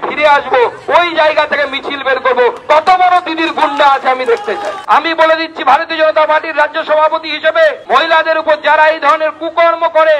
ফিরে আসবো, ওই জায়গা থেকে মিছিল বের করবো। কত বড় দিদির গুন্ডা আছে আমি দেখতে চাই। আমি বলে দিচ্ছি, ভারতীয় জনতা পার্টির রাজ্য সভাপতি হিসেবে মহিলাদের উপর যারা এই ধরনের কুকর্ম করে,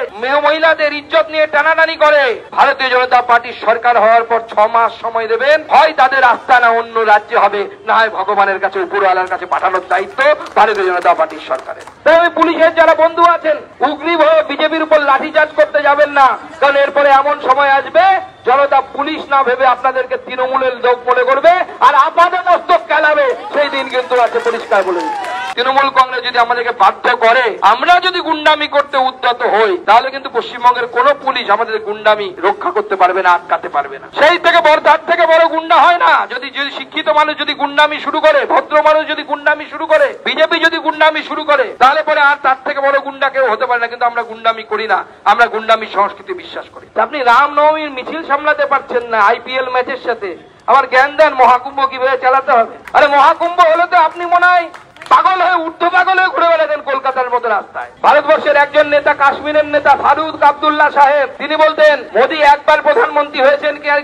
মহিলাদের ইজ্জত নিয়ে টানাটানি করে, ভারতীয় জনতা পার্টির সরকার হওয়ার পর 6 মাস সময় দেবেন। হয় তাদের আস্তানা অন্য রাজ্যে হবে, না হয় ভগবানের কাছে, উপরওয়ালার কাছে পাঠানোর দায়িত্ব ভারতীয় জনতা পার্টির সরকারের। তবে পুলিশের যারা বন্ধু আছেন, উগ্রী হয়ে বিজেপির উপর লাঠিচার্জ করতে যাবেন না, কারণ এরপরে এমন সময় আসবে জনতা পুলিশ না ভেবে আপনাদেরকে তৃণমূলের লোক মনে করবে আর আপাদমস্তক খেলাবে। সেই দিন কিন্তু আছে, পরিষ্কার বলে দিচ্ছি। তৃণমূল কংগ্রেস যদি আমাদেরকে বাধ্য করে, আমরা যদি গুন্ডামি করতে উদ্যত হই, তাহলে কিন্তু পশ্চিমবঙ্গের কোন পুলিশ আমাদের গুন্ডামি রক্ষা করতে পারবে না, আটকাতে পারবে না। সেই থেকে বড়, তার থেকে বড় গুন্ডা হয় না। যদি শিক্ষিত মানুষ যদি গুন্ডামি শুরু করে, ভদ্র মানুষ যদি গুন্ডামি শুরু করে, বিজেপি যদি গুন্ডামি শুরু করে, তাহলে পরে আর তার থেকে বড় গুন্ডা কেউ হতে পারে না। কিন্তু আমরা গুন্ডামি করি না, আমরা গুন্ডামি সংস্কৃতি বিশ্বাস করি। আপনি রামনবমীর মিছিল সামলাতে পারছেন না আইপিএল ম্যাচের সাথে, আবার জ্ঞান দেন মহাকুম্ভ কিভাবে চালাতে হবে। আরে মহাকুম্ভ হলে তো আপনি মনে হয় পাগল হয়ে, ঊর্ধ্ব পাগল হয়ে ঘুরে বেড়াতেন কলকাতার মতো রাস্তায়। ভারতবর্ষের একজন নেতা, কাশ্মীরের নেতা ফারুক আব্দুল্লাহ সাহেব, তিনি বলতেন মোদী একবার প্রধানমন্ত্রী হয়েছেন কি আর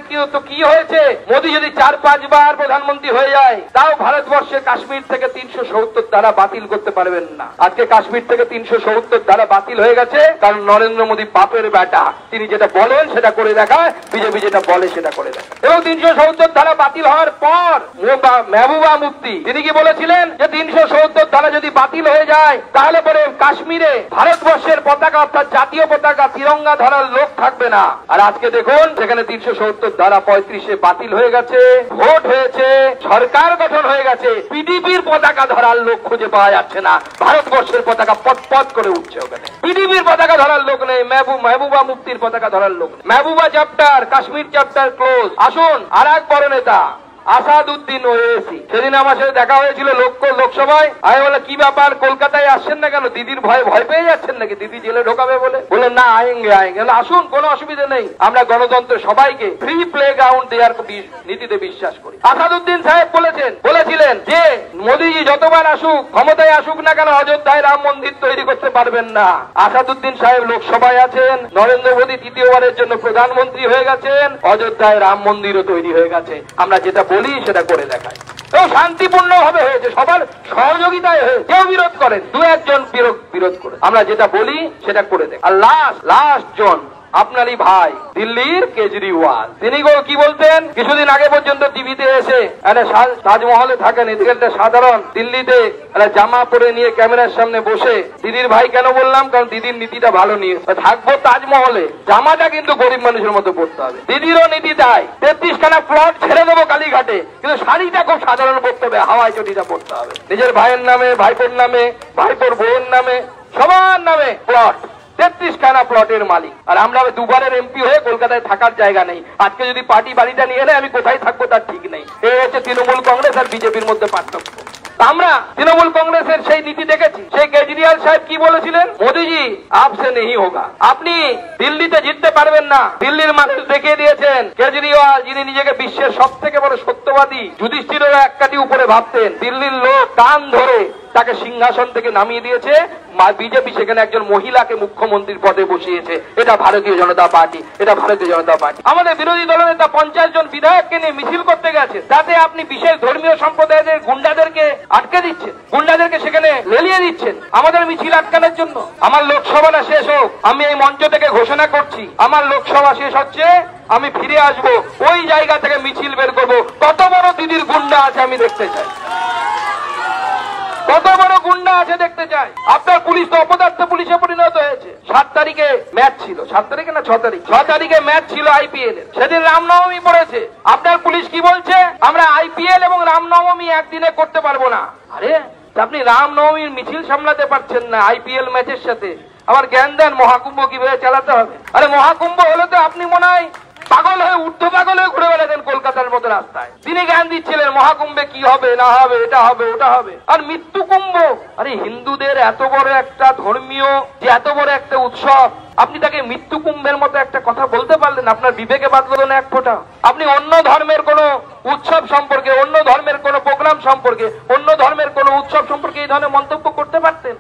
কি হয়েছে, মোদী যদি 4-5 বার প্রধানমন্ত্রী হয়ে যায়, তাও ভারতবর্ষের কাশ্মীর থেকে 370 ধারা বাতিল করতে পারবেন না। আজকে কাশ্মীর থেকে 370 ধারা বাতিল হয়ে গেছে, কারণ নরেন্দ্র মোদী বাপের বেটা, তিনি যেটা বলেন সেটা করে দেখায়, বিজেপি যেটা বলে সেটা করে দেখায়। এবং 370 ধারা বাতিল হওয়ার পর মেহবুবা মুফতি তিনি কি বলেছিলেন যে 370 ধারা যদি বাতিল হয়ে যায়, তাহলে পরে কাশ্মীরে ভারতবর্ষের পতাকা, অর্থাৎ জাতীয় পতাকা, তিরঙ্গা ধরার লোক থাকবে না। আর আজকে দেখুন সেখানে 370 ধারা 35-এ বাতিল হয়ে গেছে, ভোট হয়েছে, সরকার গঠন হয়ে গেছে, পিডিপির পতাকা ধরার লোক খুঁজে পাওয়া যাচ্ছে না। ভারতবর্ষের পতাকা পথ করে উঠছে ওখানে, পিডিপির পতাকা ধরার লোক নেই, মেহবুবা মুফতির পতাকা ধরার লোক নেই। Mehbooba chapter, Kashmir chapter close. আসুন আর এক বড় নেতা আসাদুদ্দিন ওয়েসি, সেদিন আমার সাথে দেখা হয়েছিল লোকসভায়। আমি বলে কি ব্যাপার, কলকাতায় আসছেন না কেন, দিদির ভয় পেয়ে যাচ্ছেন নাকি, দিদি জেলে ঢোকাবে বলে? বলে না, আয়েঙ্গে। আসুন, কোনো অসুবিধা নেই, আমরা গণতন্ত্র সবাইকে ফ্রি প্লে গ্রাউন্ড দেওয়ার নীতিতে বিশ্বাস করি। আসাদুদ্দিন সাহেব বলেছিলেন যে মোদীজি যতবার আসুক, ক্ষমতায় আসুক না কেন, অযোধ্যায় রাম মন্দির তৈরি করতে পারবেন না। আসাদুদ্দিন সাহেব লোকসভায় আছেন, নরেন্দ্র মোদী 3য়-বারের জন্য প্রধানমন্ত্রী হয়ে গেছেন, অযোধ্যায় রাম মন্দিরও তৈরি হয়ে গেছে। আমরা যেটা বলি সেটা করে দেখায়, এবং শান্তিপূর্ণ ভাবে হয়েছে, সবার সহযোগিতায় হয়েছে। কেউ বিরোধ করেন, 2-1 বিরোধ করে, আমরা যেটা বলি সেটা করে দেখ। আর লাস্ট জন আপনারই ভাই দিল্লির কেজরিওয়াল, তিনি কি বলতেন কিছুদিন আগে পর্যন্ত টিভিতে এসে, তাজমহলে থাকেন, এদিকে একটা সাধারণ দিল্লিতে জামা পরে নিয়ে ক্যামেরার সামনে বসে, দিদির ভাই কেন বললাম, কারণ দিদির নীতিটা ভালো নিয়ে থাকবো তাজমহলে, জামাটা কিন্তু গরিব মানুষের মতো পড়তে হবে। দিদিরও নীতি তাই, 33খানা প্লট ছেড়ে দেবো কালীঘাটে, কিন্তু শাড়িটা খুব সাধারণ পড়তে হবে, হাওয়াই চটিটা পড়তে হবে। নিজের ভাইয়ের নামে, ভাইপোর নামে, ভাইপোর বউয়ের নামে, সবার নামে প্লট, 33খানা প্লটের মালিক। আর আমরা 2বারের এমপি হয়ে কলকাতায় থাকার জায়গা নেই। আজকে যদি পার্টি বাড়িটা নিয়ে এলে আমি কোথায় থাকবো তার ঠিক নেই। এই হচ্ছে তৃণমূল কংগ্রেস আর বিজেপির মধ্যে পার্থক্য। আমরা তৃণমূল কংগ্রেসের সেই নীতি দেখেছি। সেই কেজরিওয়াল সাহেব কি বলেছিলেন, মোদীজি আপসে নেই হোগা, আপনি দিল্লিতে জিততে পারবেন না। দিল্লির মানুষ দেখিয়ে দিয়েছেন, কেজরিওয়াল যিনি নিজেকে বিশ্বের সব থেকে বড় সত্যবাদী, যুধিষ্ঠিরেরও এক কাঠি উপরে ভাবতেন, দিল্লির লোক কান ধরে তাকে সিংহাসন থেকে নামিয়ে দিয়েছে। বিজেপি সেখানে একজন মহিলাকে মুখ্যমন্ত্রীর পদে বসিয়েছে। এটা ভারতীয় জনতা পার্টি, এটা ভারতীয় জনতা পার্টি। আমাদের বিরোধী দলনেতা 50 জন বিধায়ককে নিয়ে মিছিল করতে গেছে, তাতে আপনি বিশেষ ধর্মীয় সম্প্রদায়ের গুন্ডাদেরকে আটকে দিচ্ছেন, গুন্ডাদেরকে সেখানে লেলিয়ে দিচ্ছেন আমাদের মিছিল আটকানোর জন্য। আমার লোকসভাটা শেষ হোক, আমি এই মঞ্চ থেকে ঘোষণা করছি, আমার লোকসভা শেষ হচ্ছে, আমি ফিরে আসবো, ওই জায়গা থেকে মিছিল বের করবো। কত বড় দিদির গুন্ডা আছে আমি দেখতে চাই, কত বড় গুন্ডা আছে দেখতে চাই। আপনার পুলিশ তো অপদার্থ পুলিশে পরিণত হয়েছে। 7 তারিখে ম্যাচ ছিল, 7 তারিখে না 6 তারিখে ম্যাচ ছিল আইপিএল এর, সেদিন রামনবমী পড়েছে। আপনার পুলিশ কি বলছে, আমরা আইপিএল এবং রামনবমী একদিনে করতে পারবো না। আরে আপনি রামনবমীর মিছিল সামলাতে পারছেন না আইপিএল ম্যাচের সাথে, আবার জ্ঞান দেন মহাকুম্ভ কিভাবে চালাতে হবে। আরে মহাকুম্ভ হলে তো আপনি মনে হয় পাগল হয়ে, ঊর্ধ্ব পাগল হয়ে ঘুরে বেড়াতেন কলকাতার মতো রাস্তায়। তিনি জ্ঞান দিচ্ছিলেন মহাকুম্ভে কি হবে না হবে, এটা হবে ওটা হবে। আর মৃত্যু কুম্ভ, আরে হিন্দুদের এত বড় একটা ধর্মীয়, যে এত বড় একটা উৎসব, আপনি তাকে মৃত্যু কুম্ভের মতো একটা কথা বলতে পারলেন? আপনার বিবেকে বাঁধলো না এক ফোঁটা? আপনি অন্য ধর্মের কোন উৎসব সম্পর্কে, অন্য ধর্মের কোন প্রোগ্রাম সম্পর্কে, অন্য ধর্মের কোন উৎসব সম্পর্কে এই ধরনের মন্তব্য করতে পারতেন?